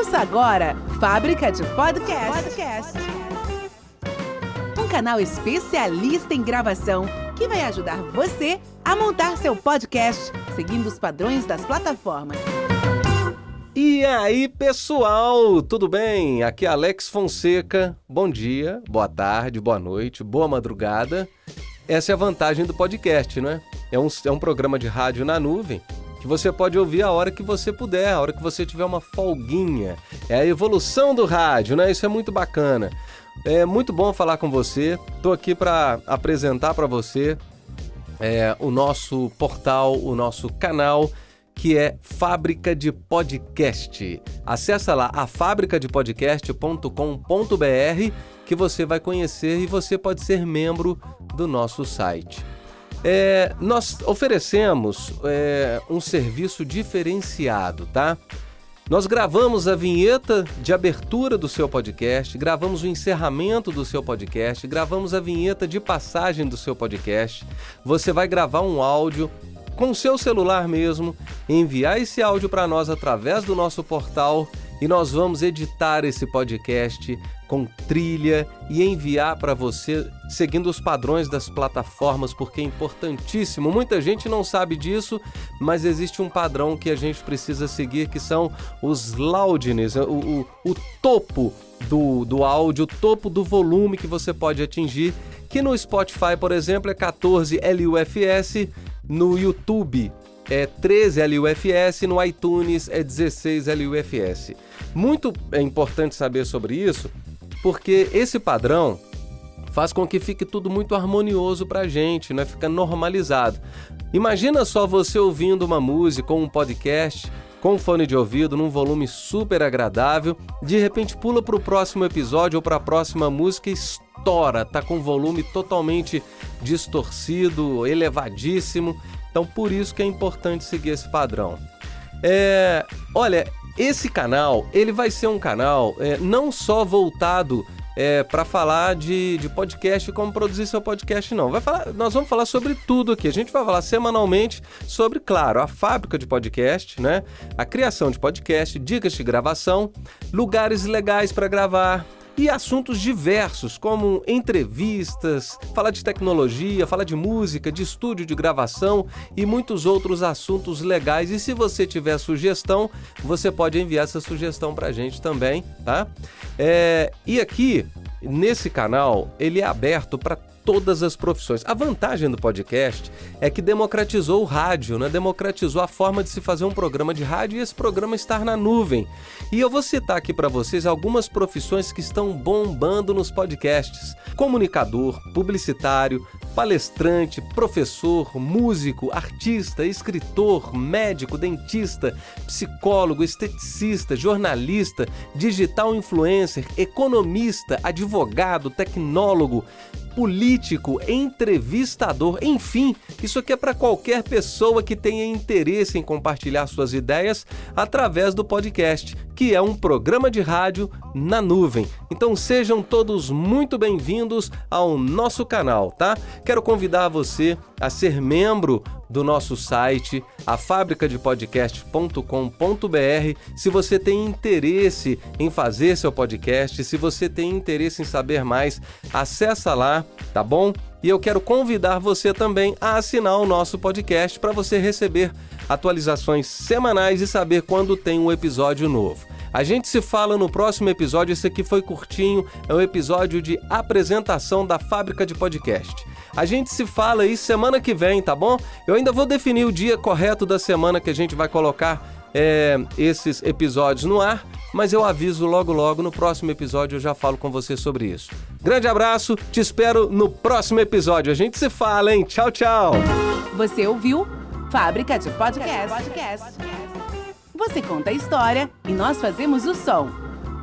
Ouça agora Fábrica de Podcast. Um canal especialista em gravação que vai ajudar você a montar seu podcast seguindo os padrões das plataformas. E aí, pessoal, tudo bem? Aqui é Alex Fonseca. Bom dia, boa tarde, boa noite, boa madrugada. Essa é a vantagem do podcast, não é? É um programa de rádio na nuvem que você pode ouvir a hora que você puder, a hora que você tiver uma folguinha. É a evolução do rádio, né? Isso é muito bacana. É muito bom falar com você. Estou aqui para apresentar para você o nosso portal, o nosso canal, que é Fábrica de Podcast. Acessa lá afabricadepodcast.com.br que você vai conhecer e você pode ser membro do nosso site. Nós oferecemos um serviço diferenciado, tá? Nós gravamos a vinheta de abertura do seu podcast, gravamos o encerramento do seu podcast, gravamos a vinheta de passagem do seu podcast. Você vai gravar um áudio com o seu celular mesmo, enviar esse áudio para nós através do nosso portal e nós vamos editar esse podcast com trilha e enviar para você seguindo os padrões das plataformas, porque é importantíssimo. Muita gente não sabe disso, mas existe um padrão que a gente precisa seguir, que são os loudness, o topo do áudio, o topo do volume que você pode atingir, que no Spotify, por exemplo, é 14 LUFS, no YouTube é 13 LUFS, no iTunes é 16 LUFS. Muito é importante saber sobre isso, porque esse padrão faz com que fique tudo muito harmonioso pra gente, né? Fica normalizado. Imagina só você ouvindo uma música ou um podcast com fone de ouvido num volume super agradável, de repente pula pro próximo episódio ou pra próxima música e estoura, tá com o volume totalmente distorcido, elevadíssimo. Então por isso que é importante seguir esse padrão. Olha, esse canal, ele vai ser um canal não só voltado para falar de podcast, como produzir seu podcast, não. Nós vamos falar sobre tudo aqui. A gente vai falar semanalmente sobre, claro, a fábrica de podcast, né? A criação de podcast, dicas de gravação, lugares legais para gravar e assuntos diversos, como entrevistas, falar de tecnologia, falar de música, de estúdio de gravação e muitos outros assuntos legais. E se você tiver sugestão, você pode enviar essa sugestão pra gente também, tá? E aqui, nesse canal, ele é aberto para todas as profissões. A vantagem do podcast é que democratizou o rádio, né? Democratizou a forma de se fazer um programa de rádio e esse programa estar na nuvem. E eu vou citar aqui para vocês algumas profissões que estão bombando nos podcasts: comunicador, publicitário, palestrante, professor, músico, artista, escritor, médico, dentista, psicólogo, esteticista, jornalista, digital influencer, economista, advogado, tecnólogo, político, entrevistador, enfim, isso aqui é para qualquer pessoa que tenha interesse em compartilhar suas ideias através do podcast, que é um programa de rádio na nuvem. Então sejam todos muito bem-vindos ao nosso canal, tá? Quero convidar você a ser membro do nosso site, afabricadepodcast.com.br. Se você tem interesse em fazer seu podcast, se você tem interesse em saber mais, acessa lá, tá bom? E eu quero convidar você também a assinar o nosso podcast para você receber atualizações semanais e saber quando tem um episódio novo. A gente se fala no próximo episódio. Esse aqui foi curtinho, é um episódio de apresentação da Fábrica de Podcast. A gente se fala aí semana que vem, tá bom? Eu ainda vou definir o dia correto da semana que a gente vai colocar esses episódios no ar, mas eu aviso logo no próximo episódio, eu já falo com você sobre isso. Grande abraço, te espero no próximo episódio. A gente se fala, hein? Tchau, tchau! Você ouviu Fábrica de Podcast. Você conta a história e nós fazemos o som.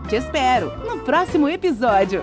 Te espero no próximo episódio.